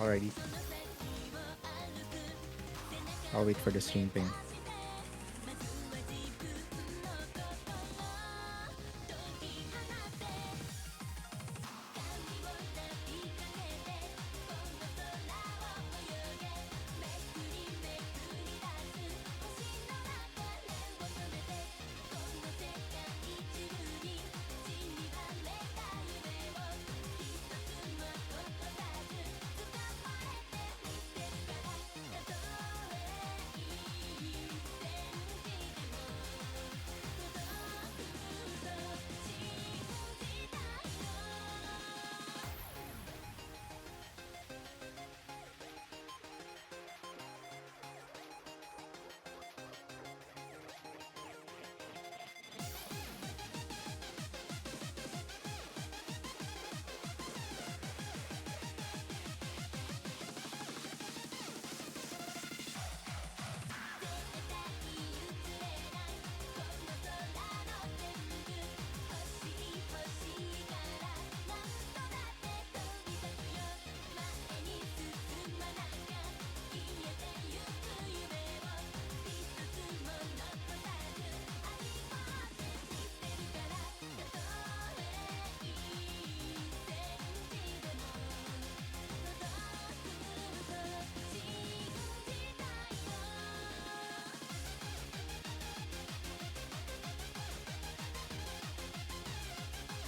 already. I'll wait for the stream ping.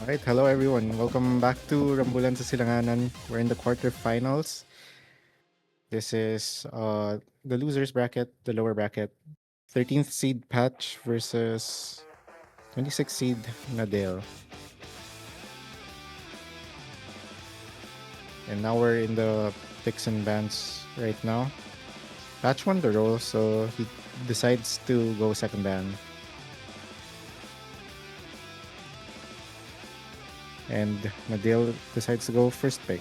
Alright, hello everyone. Welcome back to Rambulan sa Silanganan. We're in the quarterfinals. This is the losers bracket, the lower bracket. 13th seed Pach versus 26th seed Nadale. And now we're in the picks and bans right now. Pach won the roll, so he decides to go second ban. And Nadale decides to go first pick.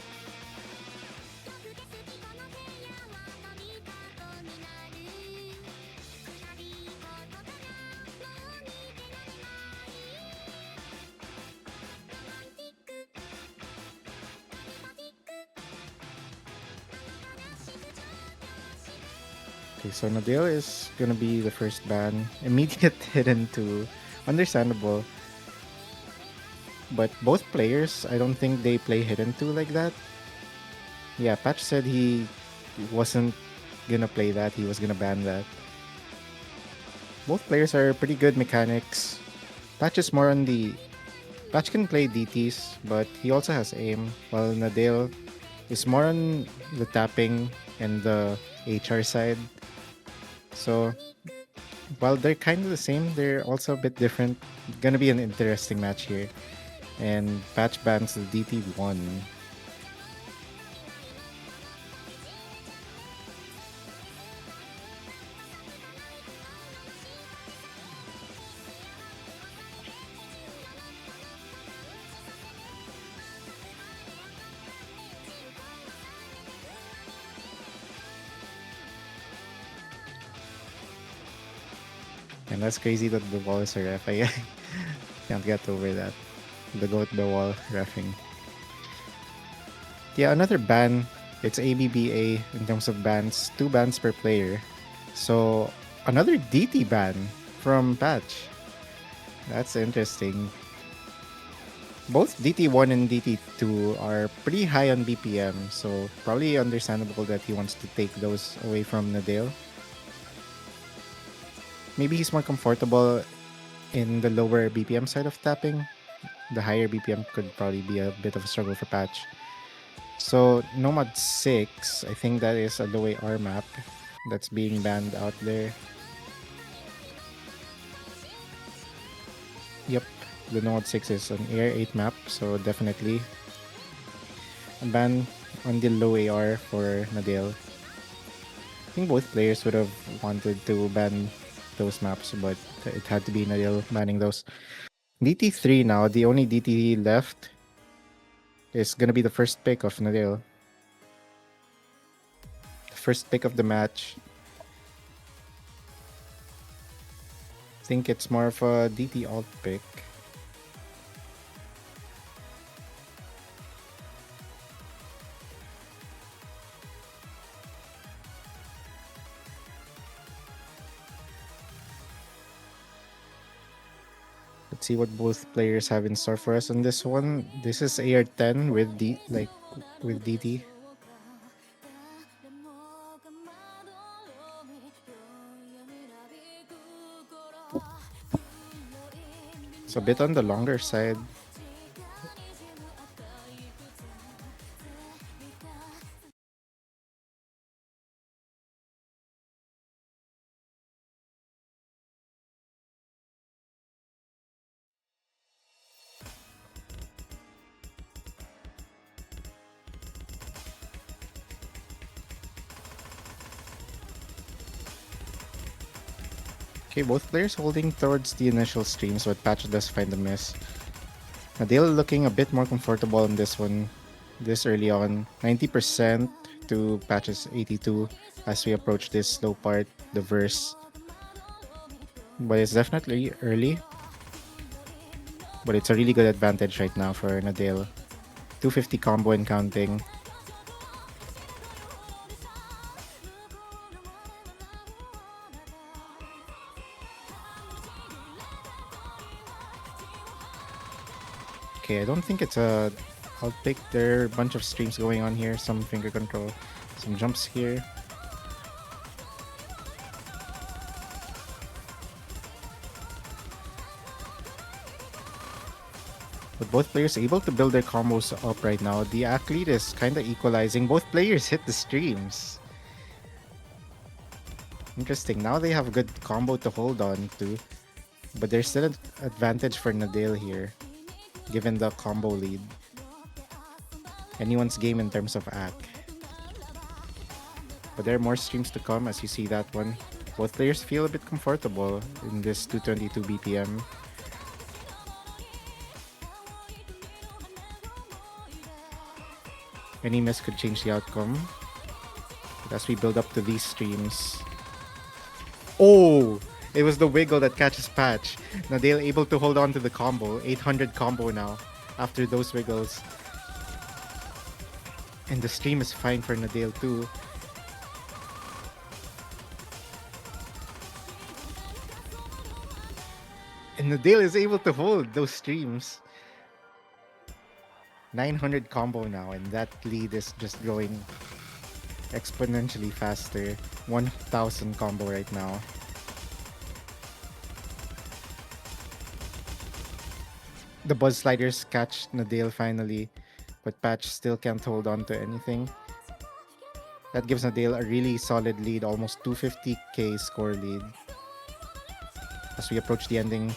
Okay, so Nadale is gonna be the first ban. Immediate hidden to understandable. But both players, I don't think they play hidden 2 like that. Yeah, Patch said he wasn't gonna play that. He was gonna ban that. Both players are pretty good mechanics. Patch is more on the... Patch can play DTs, but he also has aim, while Nadale is more on the tapping and the HR side. So, while they're kind of the same, they're also a bit different. Gonna be an interesting match here. And Patch bans the DT1. And that's crazy that the wall is a ref. I can't get over that. The goat the wall refing. Yeah, another ban. It's ABBA in terms of bans. 2 bans per player. So another DT ban from Patch. That's interesting. Both DT1 and DT2 are pretty high on BPM, so probably understandable that he wants to take those away from Nadale. Maybe he's more comfortable in the lower BPM side of tapping. The higher BPM could probably be a bit of a struggle for Patch. So Nomad 6, I think that is a low AR map that's being banned out there. Yep, the Nomad 6 is an AR8 map, so definitely a ban on the low AR for Nadale. I think both players would have wanted to ban those maps, but it had to be Nadale banning those. DT3 now, the only DT left is gonna be the first pick of Nadale. The first pick of the match. I think it's more of a DT alt pick. Let's see what both players have in store for us on this one. This is AR10 with with DT. It's a bit on the longer side. Okay, both players holding towards the initial streams, but Patch does find a miss. Nadale looking a bit more comfortable on this one, this early on. 90% to Patch's 82 as we approach this slow part, the verse. But it's definitely early. But it's a really good advantage right now for Nadale. 250 combo and counting. Okay, I don't think it's a... I'll pick. There are a bunch of streams going on here. Some finger control. Some jumps here. But both players able to build their combos up right now. The athlete is kind of equalizing. Both players hit the streams. Interesting. Now they have a good combo to hold on to. But there's still an advantage for Nadale here, given the combo lead. Anyone's game in terms of AC. But there are more streams to come as you see that one. Both players feel a bit comfortable in this 222 BPM. Any miss could change the outcome. But as we build up to these streams... Oh! It was the wiggle that catches Patch. Nadale able to hold on to the combo. 800 combo now after those wiggles. And the stream is fine for Nadale too. And Nadale is able to hold those streams. 900 combo now, and that lead is just growing exponentially faster. 1000 combo right now. The buzz sliders catch Nadale finally, but Patch still can't hold on to anything. That gives Nadale a really solid lead, almost 250k score lead. As we approach the ending,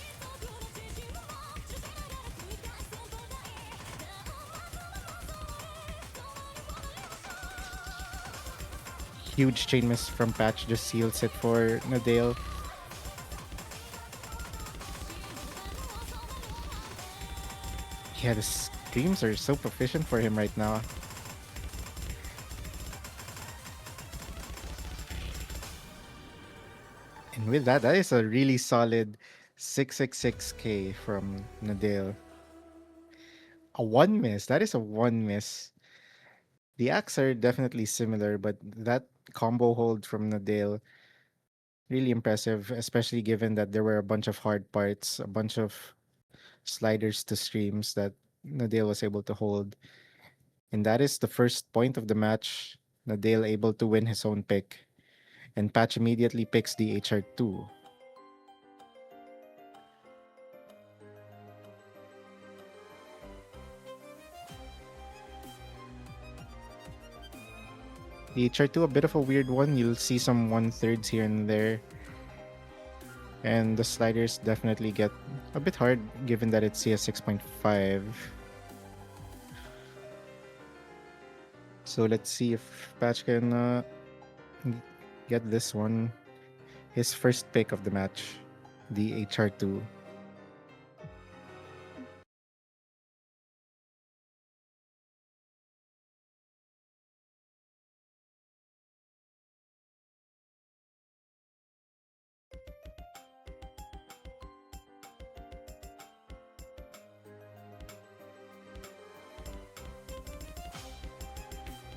huge chain miss from Patch just seals it for Nadale. Yeah, the streams are so proficient for him right now. And with that, that is a really solid 666k from Nadale. A one miss. That is a one miss. The acts are definitely similar, but that combo hold from Nadale, really impressive, especially given that there were a bunch of hard parts, a bunch of sliders to streams that Nadale was able to hold. And that is the first point of the match. Nadale able to win his own pick. And Patch immediately picks the HR2. The HR2, a bit of a weird one. You'll see some 1/3s here and there. And the sliders definitely get a bit hard given that it's CS 6.5. So let's see if Patch can get this one. His first pick of the match, the HR2.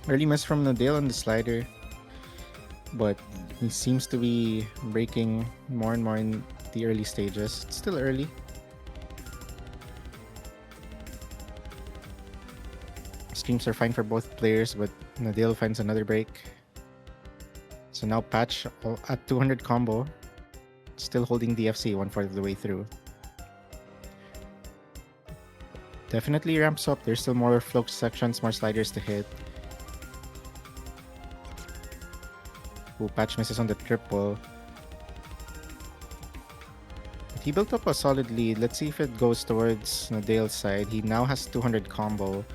Early miss from Nadale on the slider, but he seems to be breaking more and more in the early stages. It's still early. streams are fine for both players, but Nadale finds another break. So now Pach at 200 combo, still holding DFC 1/4 of the way through. Definitely ramps up. There's still more float sections, more sliders to hit. Ooh, Pach misses on the triple. But he built up a solid lead. Let's see if it goes towards Nadale's side. He now has 200 combo,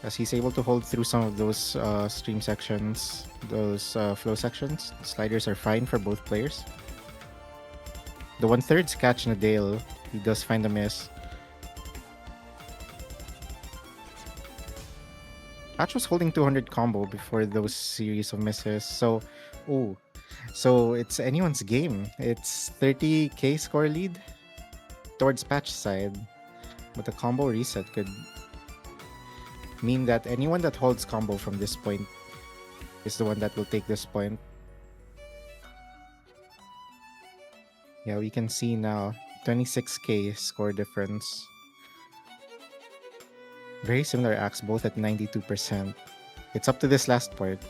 as he's able to hold through some of those stream sections, those flow sections. The sliders are fine for both players. The 1/3's catch Nadale. He does find a miss. Pach was holding 200 combo before those series of misses. So, so it's anyone's game. It's 30k score lead towards Pach's side, but the combo reset could mean that anyone that holds combo from this point is the one that will take this point. Yeah, we can see now 26k score difference. Very similar acts, both at 92%. It's up to this last part.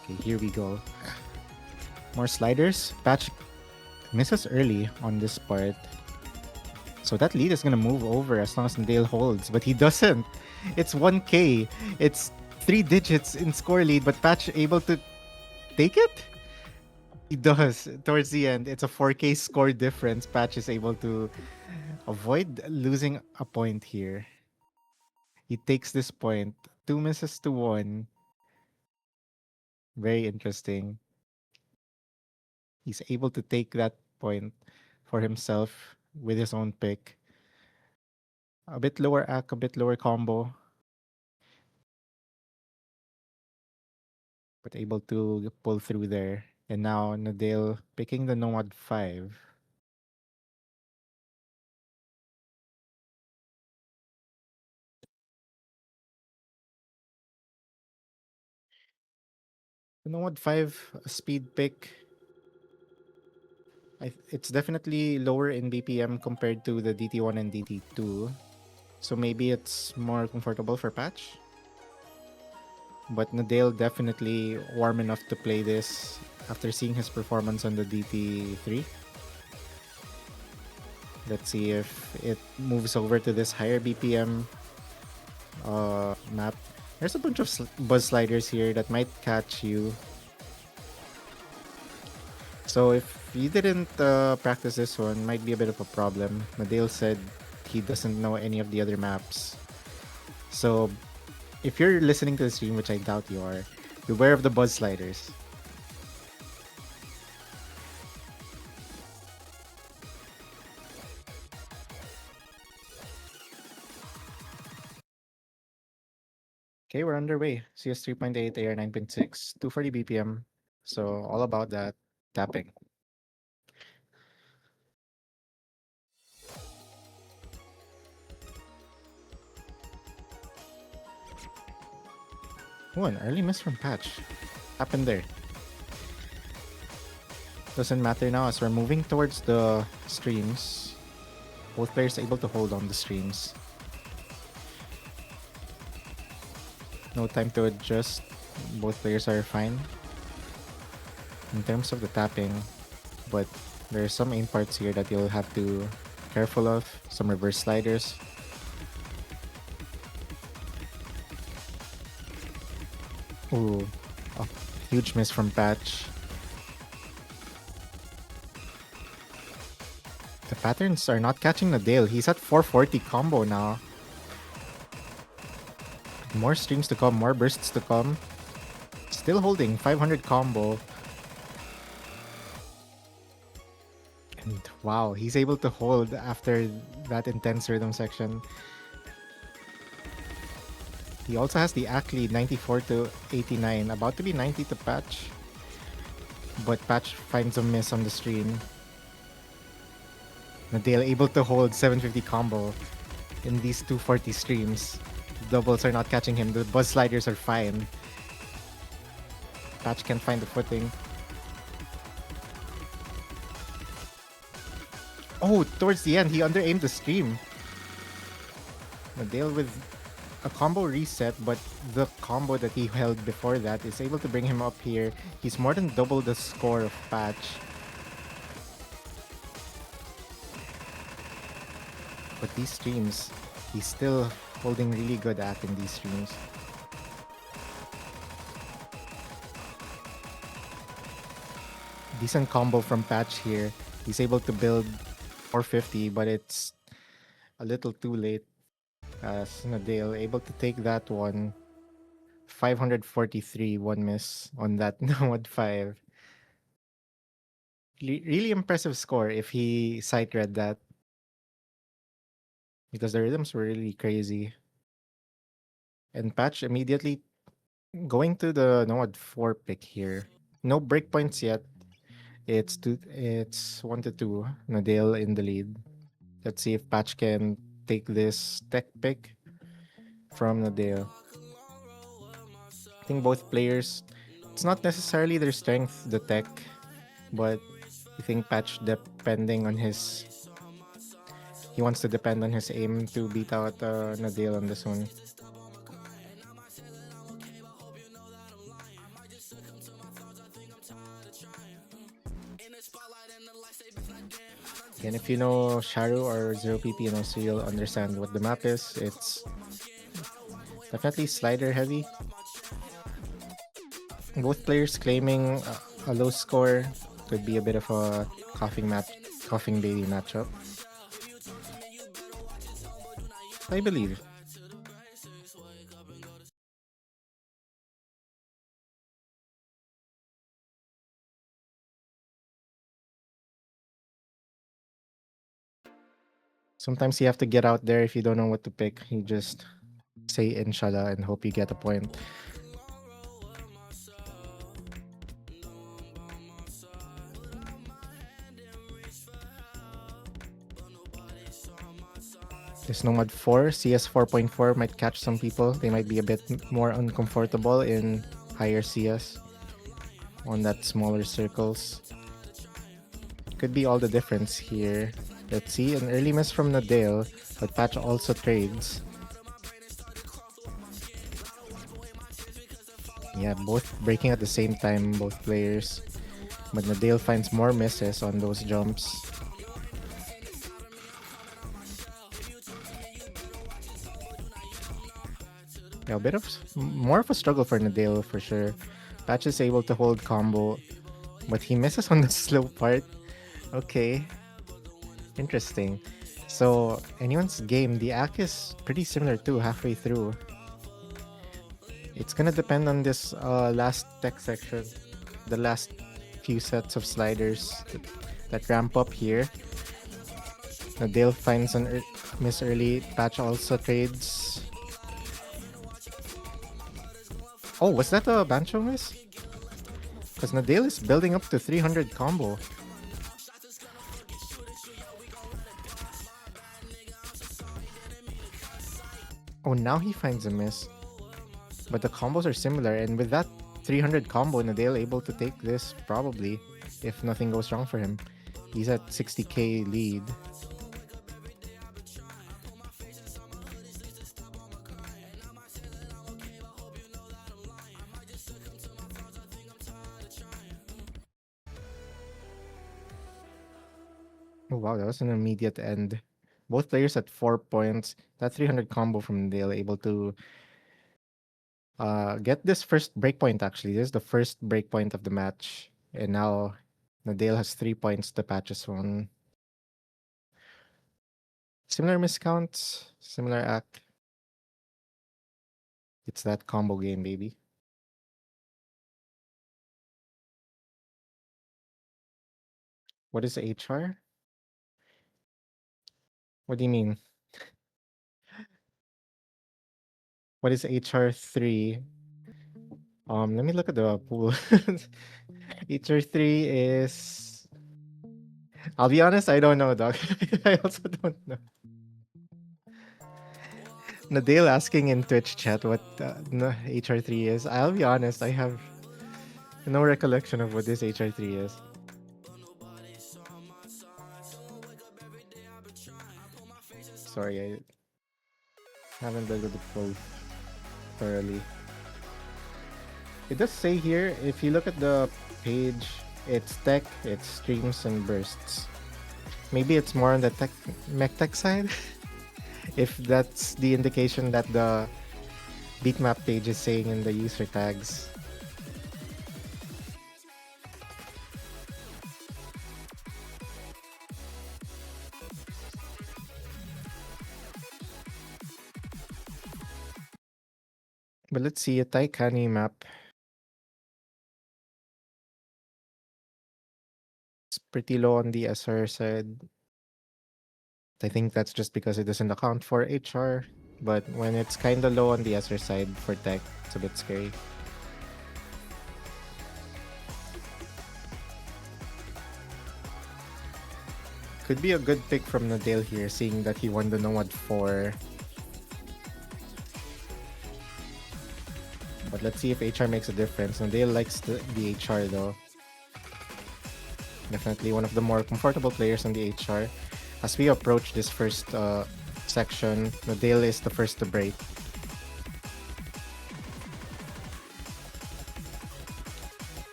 Okay, here we go. More sliders. Pach misses early on this part. So that lead is going to move over as long as Nadale holds. But he doesn't. It's 1k. It's 3 digits in score lead, but Pach able to take it? He does. Towards the end, it's a 4k score difference. Pach is able to avoid losing a point here. He takes this point. 2 misses to 1. Very interesting. He's able to take that point for himself with his own pick. A bit lower act, a bit lower combo, but able to pull through there. And now Nadale picking the Nomad 5. The Nomad 5, a speed pick. It's definitely lower in BPM compared to the DT1 and DT2. So maybe it's more comfortable for Pach. But Nadale definitely warm enough to play this after seeing his performance on the DT3. Let's see if it moves over to this higher BPM map. There's a bunch of buzz sliders here that might catch you. So if you didn't practice this one, might be a bit of a problem. Nadale said he doesn't know any of the other maps. So if you're listening to the stream, which I doubt you are, beware of the buzz sliders. Okay, we're underway. CS 3.8, AR 9.6, 240 BPM. So all about that tapping. Oh, an early miss from Pach. Happened there. Doesn't matter now as we're moving towards the streams. Both players able to hold on the streams. No time to adjust. Both players are fine in terms of the tapping, but there are some aim parts here that you'll have to be careful of. Some reverse sliders. Ooh, a huge miss from Pach. The patterns are not catching Nadale. He's at 440 combo now. More streams to come, more bursts to come. Still holding 500 combo. And wow, he's able to hold after that intense rhythm section. He also has the act lead 94 to 89, about to be 90 to Pach. But Pach finds a miss on the stream. Nadale able to hold 750 combo in these 240 streams. Doubles are not catching him. The buzz sliders are fine. Pach can't find the footing. Oh, towards the end, he under-aimed the stream. Nadale with a combo reset, but the combo that he held before that is able to bring him up here. He's more than double the score of Patch. But these streams, he's still holding really good act in these streams. Decent combo from Patch here. He's able to build 450, but it's a little too late. As Nadale able to take that one. 543, one miss on that Nomad 5. Really impressive score if he sight read that. Because the rhythms were really crazy. And Patch immediately going to the Nomad 4 pick here. No breakpoints yet. It's 1-2. Nadale in the lead. Let's see if Patch can take this tech pick from Nadale. I think both players, it's not necessarily their strength, the tech, but I think Patch depending on his, he wants to depend on his aim to beat out Nadale on this one. And if you know Sharu or 0PP, you know, so you'll understand what the map is. It's definitely slider heavy. Both players claiming a low score. Could be a bit of a coughing baby matchup. I believe. Sometimes you have to get out there if you don't know what to pick. You just say inshallah and hope you get a point. This Nomad 4, CS 4.4 might catch some people. They might be a bit more uncomfortable in higher CS on that smaller circles. Could be all the difference here. Let's see, an early miss from Nadale, but Patch also trades. Yeah, both breaking at the same time, both players. But Nadale finds more misses on those jumps. Yeah, a bit of more of a struggle for Nadale for sure. Patch is able to hold combo, but he misses on the slow part. Okay, interesting. So anyone's game, the act is pretty similar too halfway through. It's gonna depend on this last tech section, the last few sets of sliders that ramp up here. Nadale finds an miss early. Patch also trades. Oh, was that a Bancho miss? Because Nadale is building up to 300 combo. Oh, now he finds a miss. But the combos are similar, and with that 300 combo, Nadale able to take this probably, if nothing goes wrong for him. He's at 60k lead. Oh wow, that was an immediate end. Both players at 4 points. That 300 combo from Nadale able to get this first breakpoint actually. This is the first breakpoint of the match. And now Nadale has 3 points to Patch's one. Similar miscounts, similar act. It's that combo game, baby. What is HR? What do you mean? What is HR3? Let me look at the pool. HR3 is, I'll be honest, I don't know, dog. I also don't know. Nadale asking in Twitch chat what HR3 is. I'll be honest, I have no recollection of what this HR3 is. Sorry, Haven't built the both thoroughly. It does say here, if you look at the page, it's tech, it's streams, and bursts. Maybe it's more on the mech tech side. If that's the indication that the beatmap page is saying in the user tags. But let's see a Taikani map. It's pretty low on the SR side. I think that's just because it doesn't account for HR. But when it's kind of low on the SR side for tech, it's a bit scary. Could be a good pick from Nadale here, seeing that he won the Nomad 4. But let's see if HR makes a difference. Nadale likes the HR though. Definitely one of the more comfortable players on the HR. As we approach this first section, Nadale is the first to break.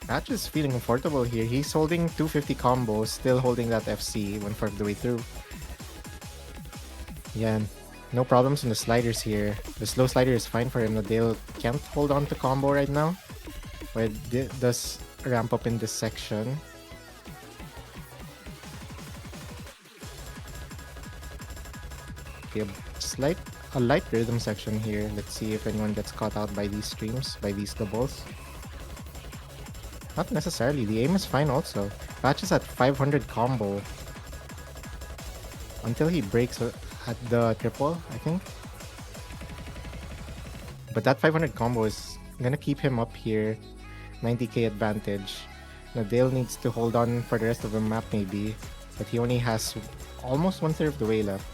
Pach is feeling comfortable here. He's holding 250 combos, still holding that FC 1/4 of the way through. Yeah, no problems in the sliders here. The slow slider is fine for him. Nadale can't hold on to combo right now, but it does ramp up in this section. Okay, a light rhythm section here. Let's see if anyone gets caught out by these streams, by these doubles. Not necessarily. The aim is fine also. Pach is at 500 combo. Until he breaks at the triple, I think. But that 500 combo is gonna keep him up here. 90k advantage. Nadale needs to hold on for the rest of the map maybe. But he only has almost 1/3 of the way left.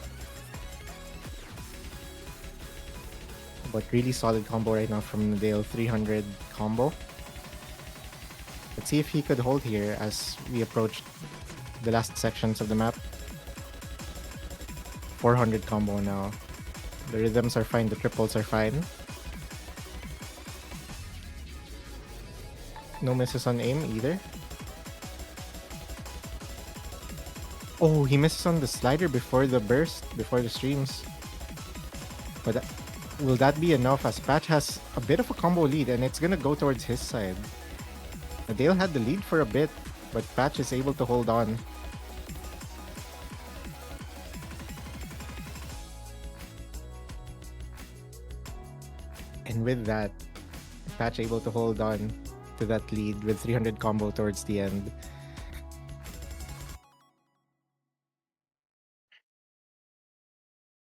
But really solid combo right now from Nadale. 300 combo. Let's see if he could hold here as we approach the last sections of the map. 400 combo now. The rhythms are fine, the triples are fine. No misses on aim either. Oh, he misses on the slider before the burst, before the streams. But will that be enough as Pach has a bit of a combo lead and it's gonna go towards his side. Nadale had the lead for a bit, but Pach is able to hold on. And with that, Pach able to hold on to that lead with 300 combo towards the end.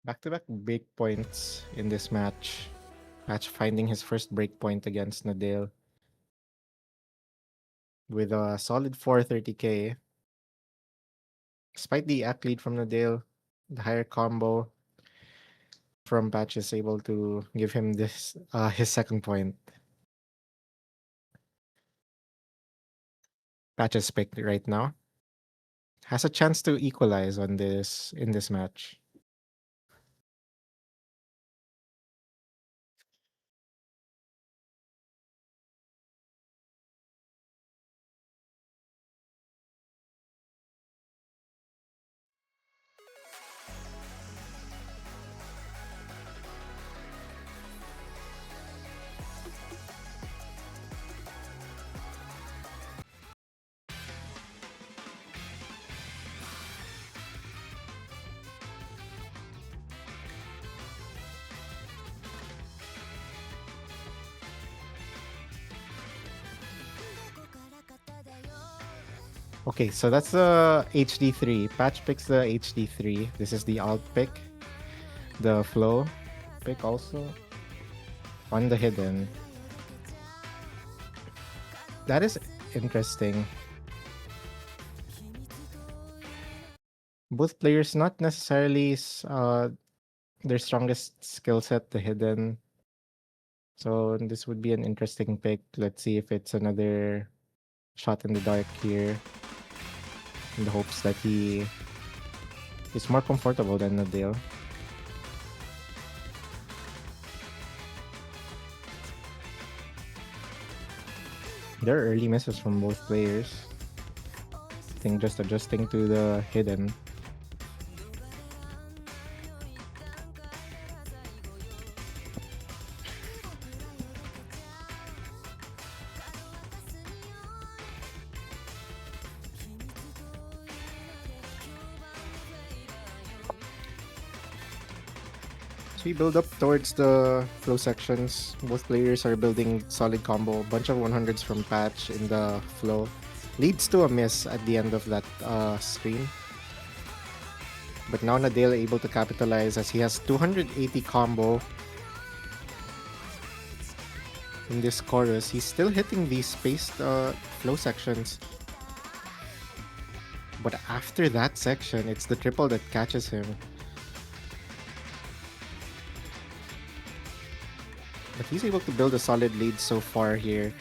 Back-to-back break points in this match. Pach finding his first break point against Nadale with a solid 430k. Despite the act lead from Nadale, the higher combo from Pach is able to give him this his second point. Pach's pick right now has a chance to equalize on this in this match. Okay, so that's the HD3. Pach picks the HD3. This is the alt pick. The flow pick also on the hidden. That is interesting. Both players not necessarily their strongest skill set, the hidden. So this would be an interesting pick. Let's see if it's another shot in the dark here. In the hopes that he is more comfortable than Nadale. There are early misses from both players. I think just adjusting to the hidden. So we build up towards the flow sections. Both players are building solid combo. Bunch of 100s from Patch in the flow. Leads to a miss at the end of that stream. But now Nadale able to capitalize as he has 280 combo in this chorus. He's still hitting these spaced flow sections. But after that section, it's the triple that catches him. But he's able to build a solid lead so far here.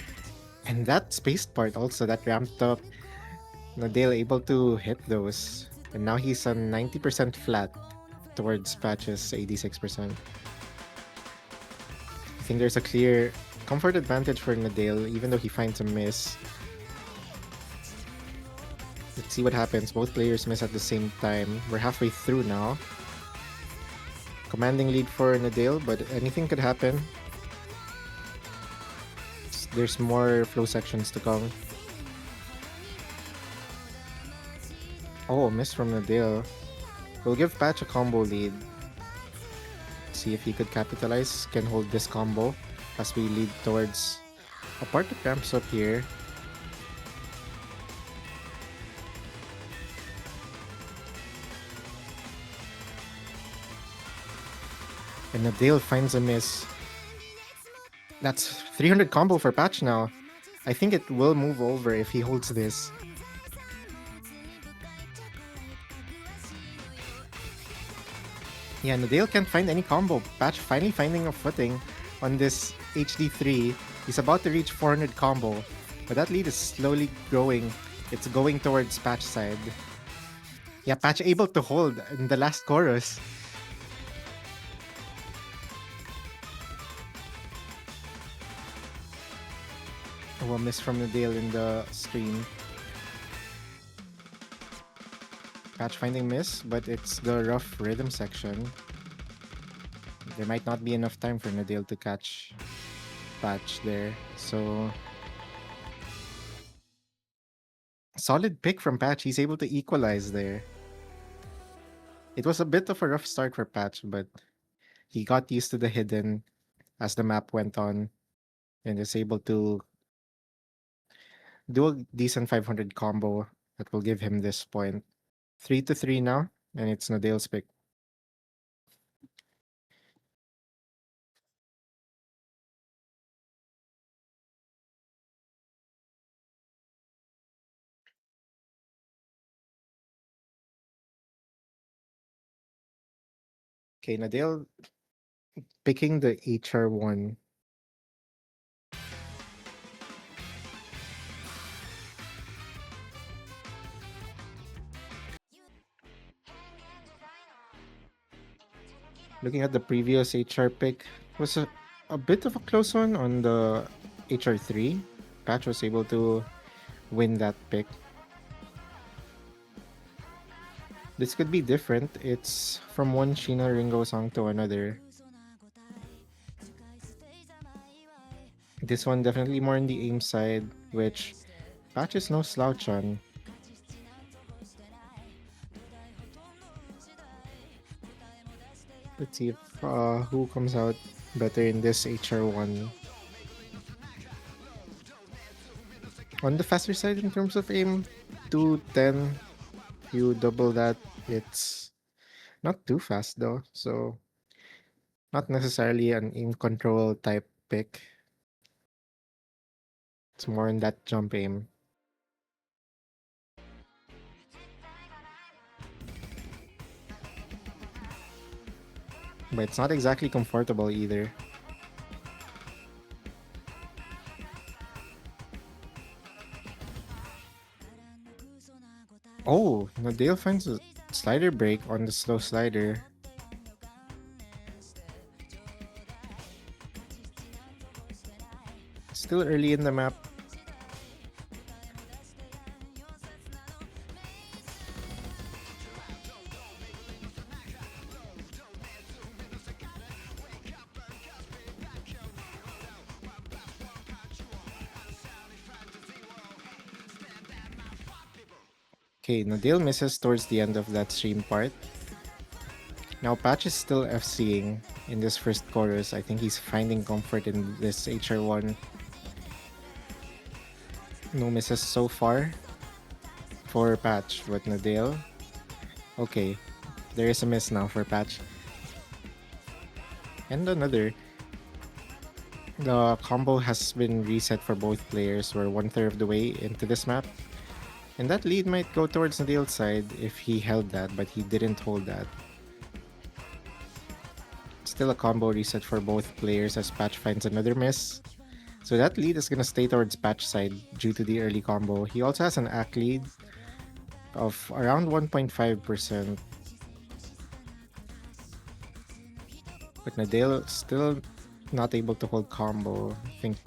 And that spaced part also, that ramped up, Nadale able to hit those. And now he's on 90% flat towards Patch's 86%. I think there's a clear comfort advantage for Nadale, even though he finds a miss. Let's see what happens. Both players miss at the same time. We're halfway through now. Commanding lead for Nadale, but anything could happen. There's more flow sections to come. Oh, miss from Nadale. We'll give Patch a combo lead. See if he could capitalize, can hold this combo as we lead towards a part that ramps up here. And Nadale finds a miss. That's 300 combo for Patch now. I think it will move over if he holds this. Yeah, Nadale can't find any combo. Patch finally finding a footing on this HD3. He's about to reach 400 combo, but that lead is slowly growing. It's going towards Patch side. Yeah, Patch able to hold in the last chorus. Oh, a miss from Nadale in the stream. Patch finding miss, but it's the rough rhythm section. There might not be enough time for Nadale to catch Patch there. So solid pick from Patch. He's able to equalize there. It was a bit of a rough start for Patch, but he got used to the hidden as the map went on and is able to do a decent 500 combo that will give him this point. 3-3 now, and it's Nadale's pick. Okay, Nadale picking the HR1. Looking at the previous HR pick, was a bit of a close one on the HR3. Patch was able to win that pick. This could be different. It's from one Sheena Ringo song to another. This one definitely more on the aim side, which Patch is no slouch on. Let's see if who comes out better in this HR1. On the faster side in terms of aim, 210. You double that, it's not too fast though, so not necessarily an aim control type pick. It's more in that jump aim. But it's not exactly comfortable either. Oh, Nadale finds a slider break on the slow slider. Still early in the map. Okay, Nadale misses towards the end of that stream part. Now Pach is still FCing in this first chorus. I think he's finding comfort in this HR1. No misses so far for Pach, but Nadale. Okay, there is a miss now for Pach. And another. The combo has been reset for both players. We're 1/3 of the way into this map. And that lead might go towards Nadale's side if he held that, but he didn't hold that. Still a combo reset for both players as Pach finds another miss. So that lead is going to stay towards Pach's side due to the early combo. He also has an ACK lead of around 1.5%. But Nadale still not able to hold combo. I think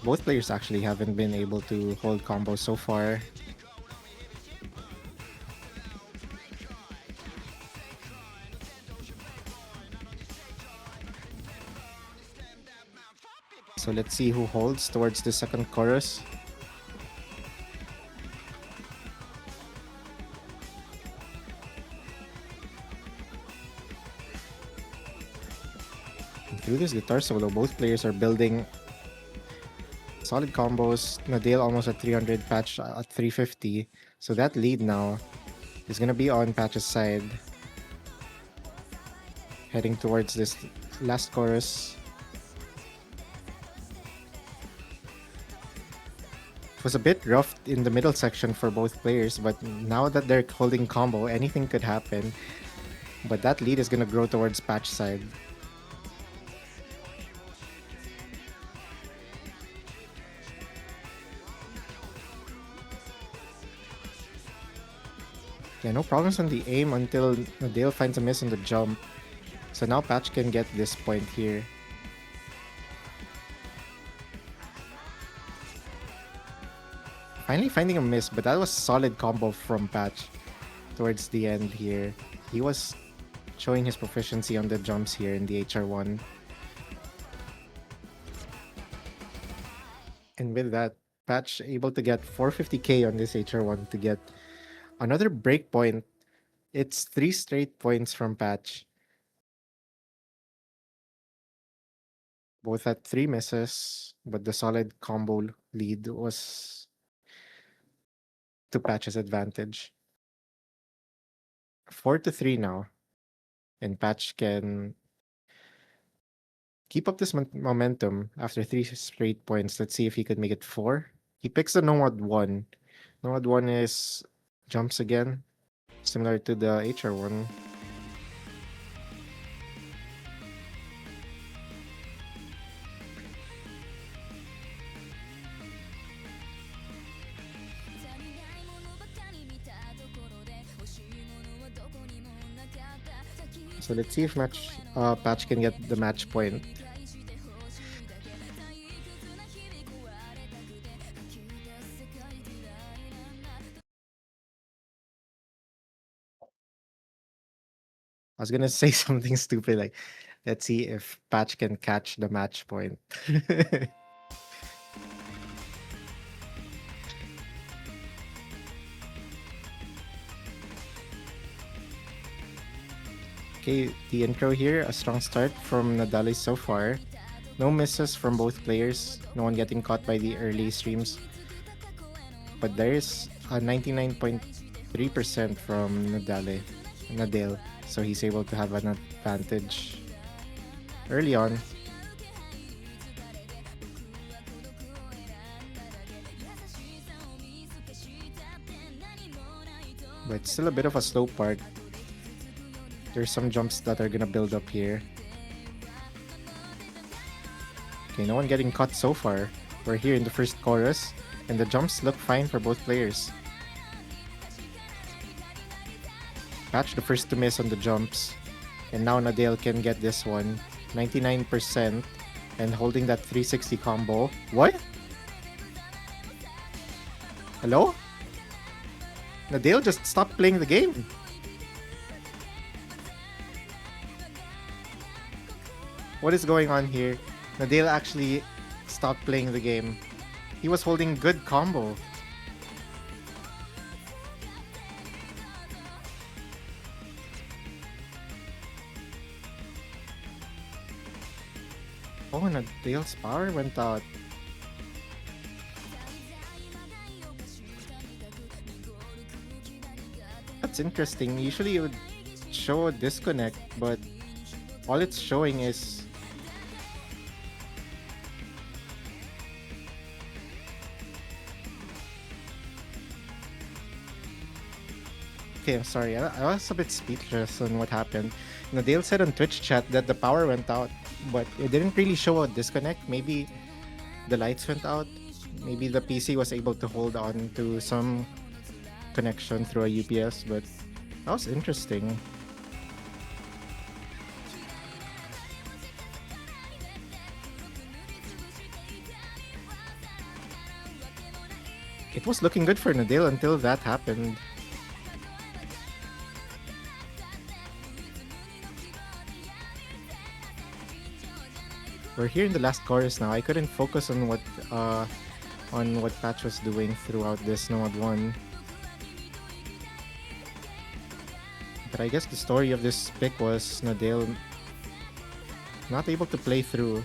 both players actually haven't been able to hold combo so far. So let's see who holds towards the second chorus. And through this guitar solo, both players are building solid combos. Nadale almost at 300, Pach at 350. So that lead now is going to be on Pach's side. Heading towards this last chorus. It was a bit rough in the middle section for both players, but now that they're holding combo, anything could happen. But that lead is going to grow towards Pach's side. Yeah, no problems on the aim until Nadale finds a miss on the jump. So now Pach can get this point here. Finally finding a miss, but that was solid combo from Pach towards the end here. He was showing his proficiency on the jumps here in the HR1. And with that, Pach able to get 450k on this HR1 to get another breakpoint. It's 3 straight points from Pach. Both had 3 misses, but the solid combo lead was to Pach's advantage. 4-3 now. And Pach can keep up this momentum after 3 straight points. Let's see if he could make it 4. He picks the Nomad 1. Nomad 1 is jumps again, similar to the HR1. So let's see if Pach can get the match point. I was gonna say something stupid like, let's see if Pach can catch the match point. Okay, the intro here, a strong start from Nadale so far. No misses from both players, no one getting caught by the early streams. But there's a 99.3% from Nadale, so he's able to have an advantage early on. But it's still a bit of a slow part. There's some jumps that are gonna build up here. Okay, no one getting caught so far. We're here in the first chorus, and the jumps look fine for both players. Pach the first to miss on the jumps, and now Nadale can get this one. 99% and holding that 360 combo. What? Hello? Nadale just stopped playing the game. What is going on here? Nadale actually stopped playing the game. He was holding good combo. Oh, Nadale's power went out. That's interesting. Usually it would show a disconnect, but all it's showing is... Okay, I'm sorry. I was a bit speechless on what happened. Nadale said on Twitch chat that the power went out, but it didn't really show a disconnect. Maybe the lights went out. Maybe the PC was able to hold on to some connection through a UPS, but that was interesting. It was looking good for Nadale until that happened. We're here in the last chorus now. I couldn't focus on what Pach was doing throughout this Nomad 1. But I guess the story of this pick was Nadale not able to play through.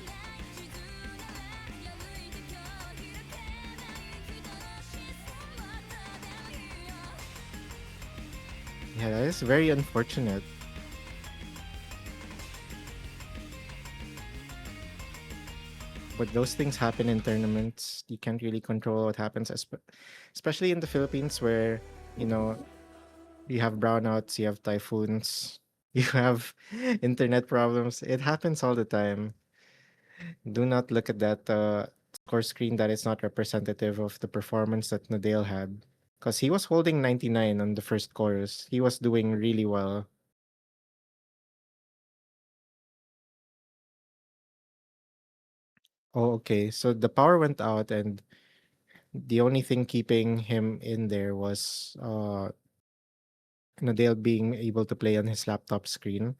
Yeah, that is very unfortunate. But those things happen in tournaments. You can't really control what happens, especially in the Philippines where, you know, you have brownouts, you have typhoons, you have internet problems. It happens all the time. Do not look at that score screen that is not representative of the performance that Nadale had. Because he was holding 99 on the first chorus. He was doing really well. Oh, okay. So the power went out, and the only thing keeping him in there was Nadale being able to play on his laptop screen.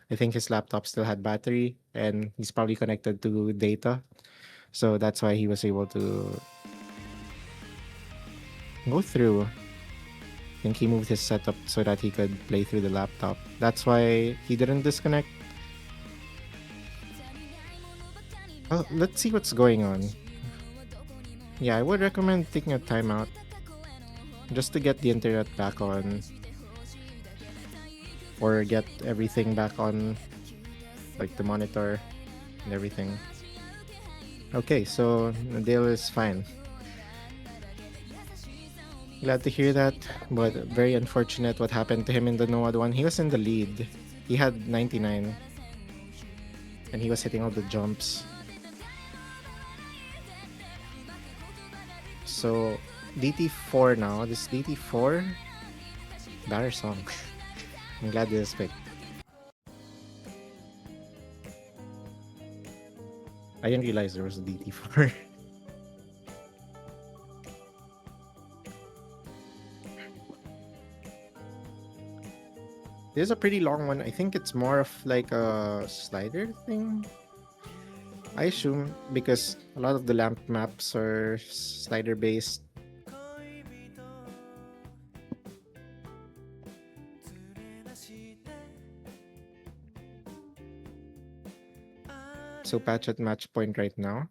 I think his laptop still had battery, and he's probably connected to data. So that's why he was able to go through. I think he moved his setup so that he could play through the laptop. That's why he didn't disconnect. Well, let's see what's going on. Yeah, I would recommend taking a timeout just to get the internet back on or get everything back on, like the monitor and everything. Okay, so Nadale is fine. Glad to hear that, but very unfortunate what happened to him in the Noad one. He was in the lead. He had 99, and he was hitting all the jumps. So DT4 now. This DT4 batter song. I'm glad this is picked. I didn't realize there was a DT4. This is a pretty long one. I think it's more of like a slider thing. I assume because a lot of the lamp maps are slider based. So Patch at match point right now.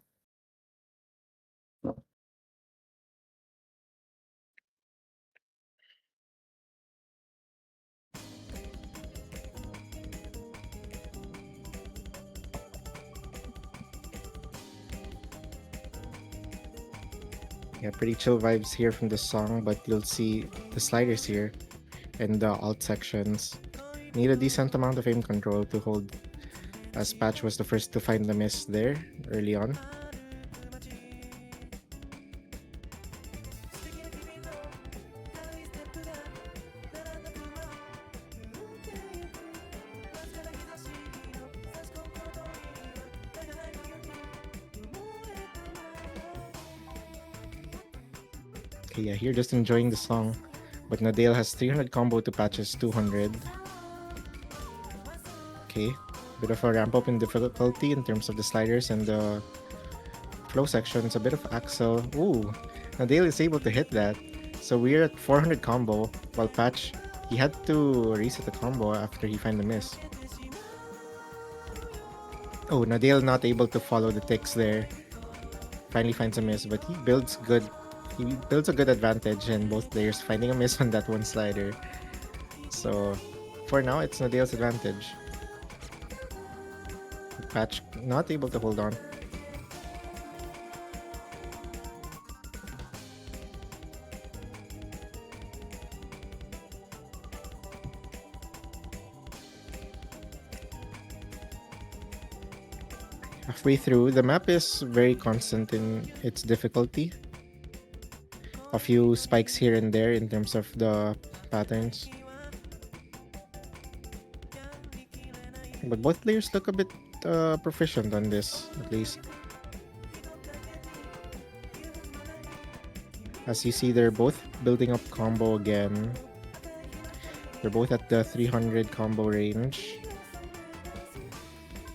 Yeah, pretty chill vibes here from the song, but you'll see the sliders here and the alt sections. Need a decent amount of aim control to hold, as Patch was the first to find the miss there early on. Okay, yeah, here just enjoying the song. But Nadale has 300 combo to Patch's 200. Okay, bit of a ramp up in difficulty in terms of the sliders and the flow sections. A bit of Axel. Ooh, Nadale is able to hit that. So we're at 400 combo, while Patch, he had to reset the combo after he found the miss. Oh, Nadale not able to follow the ticks there. Finally finds a miss, but he builds good. He builds a good advantage, and both players finding a miss on that one slider. So, for now, it's Nadale's advantage. Patch not able to hold on. Halfway through, the map is very constant in its difficulty. A few spikes here and there in terms of the patterns. But both players look a bit proficient on this, at least. As you see, they're both building up combo again. They're both at the 300 combo range.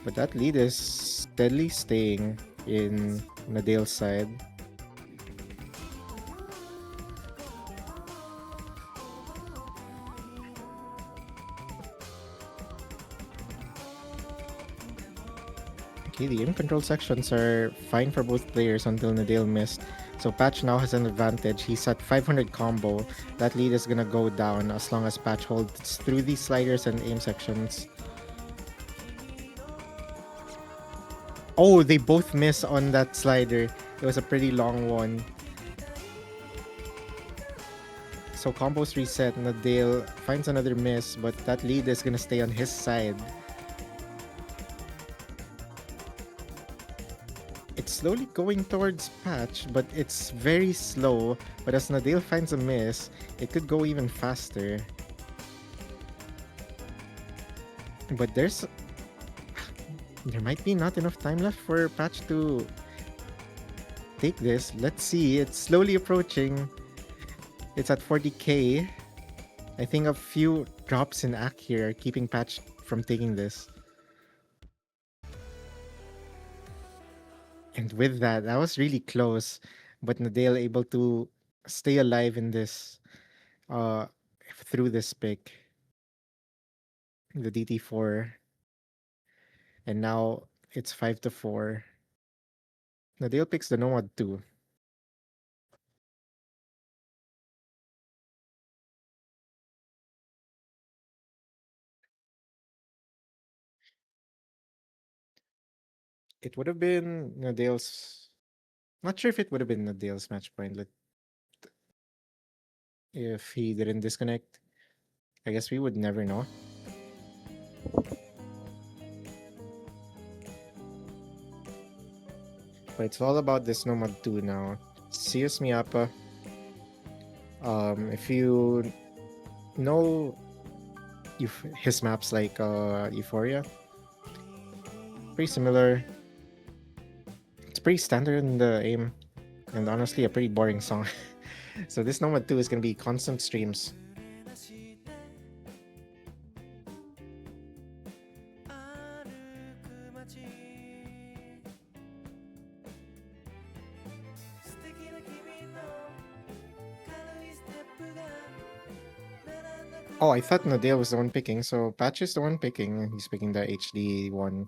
But that lead is steadily staying in Nadale's side. Okay, the aim control sections are fine for both players until Nadale missed. So Pach now has an advantage. He's at 500 combo. That lead is gonna go down as long as Pach holds through these sliders and aim sections. Oh, they both miss on that slider. It was a pretty long one. So combos reset. Nadale finds another miss, but that lead is gonna stay on his side. It's slowly going towards Patch, but it's very slow. But as Nadale finds a miss, it could go even faster. But there might be not enough time left for Patch to take this. Let's see. It's slowly approaching. It's at 40k. I think a few drops in Act here are keeping Patch from taking this. And with that, that was really close. But Nadale able to stay alive in this uh through this pick. The DT4. And now it's 5-4. Nadale picks the Nomad 2. It would have been Nadale's. Not sure if it would have been Nadale's match point if he didn't disconnect. I guess we would never know. But it's all about this Nomad 2 now. Serious Miapa. If you know his maps like Euphoria, pretty similar. It's pretty standard in the aim, and honestly, a pretty boring song. So this Nomad 2 is gonna be constant streams. Oh, I thought Nadale was the one picking, so Patch is the one picking, and he's picking the HD one.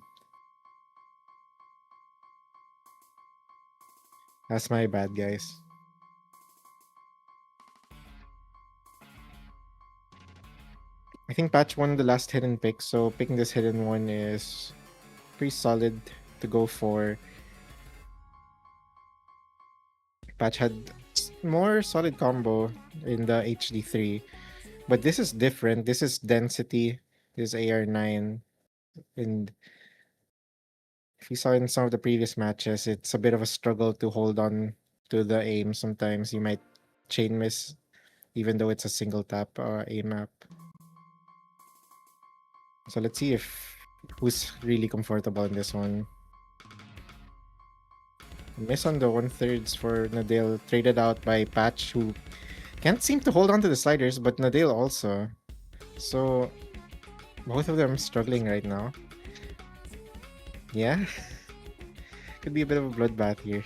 That's my bad, guys. I think Patch won the last hidden pick, so picking this hidden one is pretty solid to go for. Patch had more solid combo in the HD3, but this is different. This is density. This is AR9, and if you saw in some of the previous matches, it's a bit of a struggle to hold on to the aim. Sometimes you might chain miss, even though it's a single tap aim map. So let's see if who's really comfortable in this one. Miss on the 1/3 for Nadale, traded out by Patch, who can't seem to hold on to the sliders, but Nadale also. So both of them struggling right now. Yeah, could be a bit of a bloodbath here.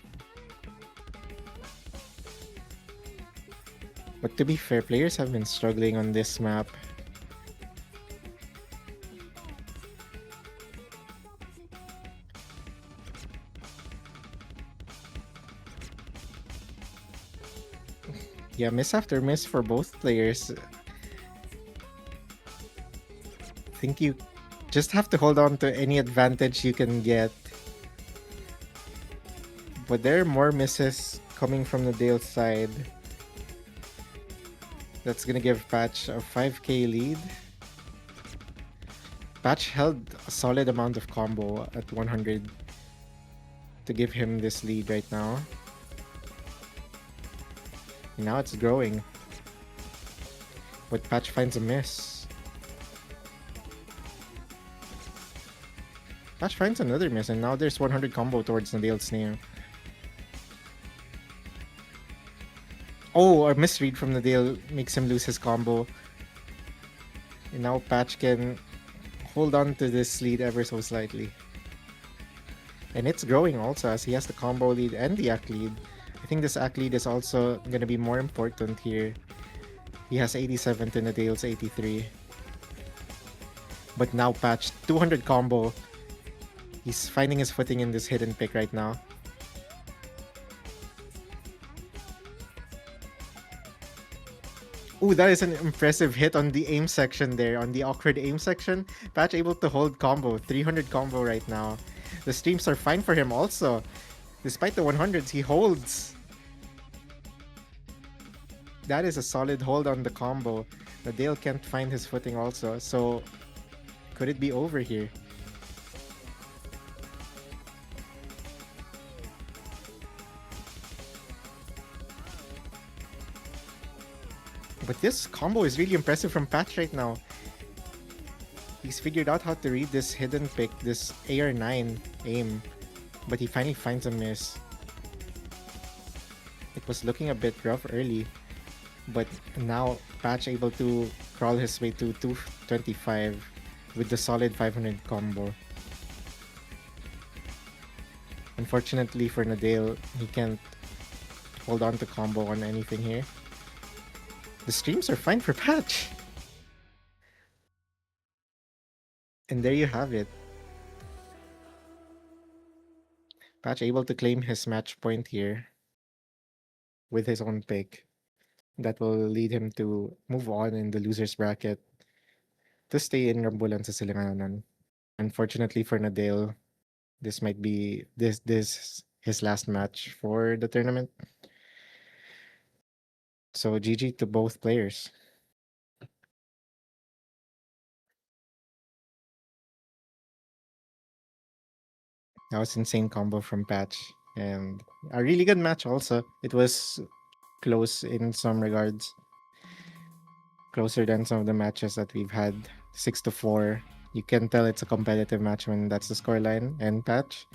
But to be fair, players have been struggling on this map. yeah, miss after miss for both players. I think you just have to hold on to any advantage you can get. But there are more misses coming from the Dale side. That's gonna give Patch a 5k lead. Patch held a solid amount of combo at 100 to give him this lead right now. Now it's growing. But Patch finds a miss. Patch finds another miss, and now there's 100 combo towards Nadale's Snare. Oh, a misread from Nadale makes him lose his combo. And now Patch can hold on to this lead ever so slightly. And it's growing also as he has the combo lead and the act lead. I think this act lead is also going to be more important here. He has 87 to Nadale's 83. But now Patch, 200 combo. He's finding his footing in this hidden pick right now. Ooh, that is an impressive hit on the aim section there, on the awkward aim section. Patch able to hold combo, 300 combo right now. The streams are fine for him also. Despite the 100s, he holds. That is a solid hold on the combo. Nadale can't find his footing also, so could it be over here? But this combo is really impressive from Patch right now. He's figured out how to read this hidden pick, this AR9 aim, but he finally finds a miss. It was looking a bit rough early, but now Patch able to crawl his way to 225 with the solid 500 combo. Unfortunately for Nadale, he can't hold on to combo on anything here. The streams are fine for Patch. And there you have it. Patch able to claim his match point here with his own pick. That will lead him to move on in the loser's bracket to stay in Rambulan sa Silanganan. Unfortunately for Nadale, this might be this his last match for the tournament. So GG to both players. That was insane combo from Patch and a really good match also. It was close in some regards. Closer than some of the matches that we've had. 6-4. You can tell it's a competitive match when that's the scoreline. And Patch,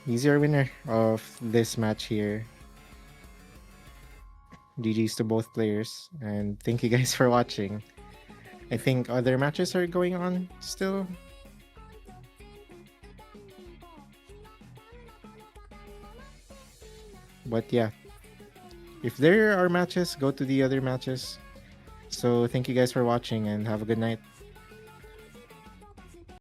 he's your winner of this match here. GG's to both players. And thank you guys for watching. I think other matches are going on still. But yeah, if there are matches, go to the other matches. So thank you guys for watching and have a good night.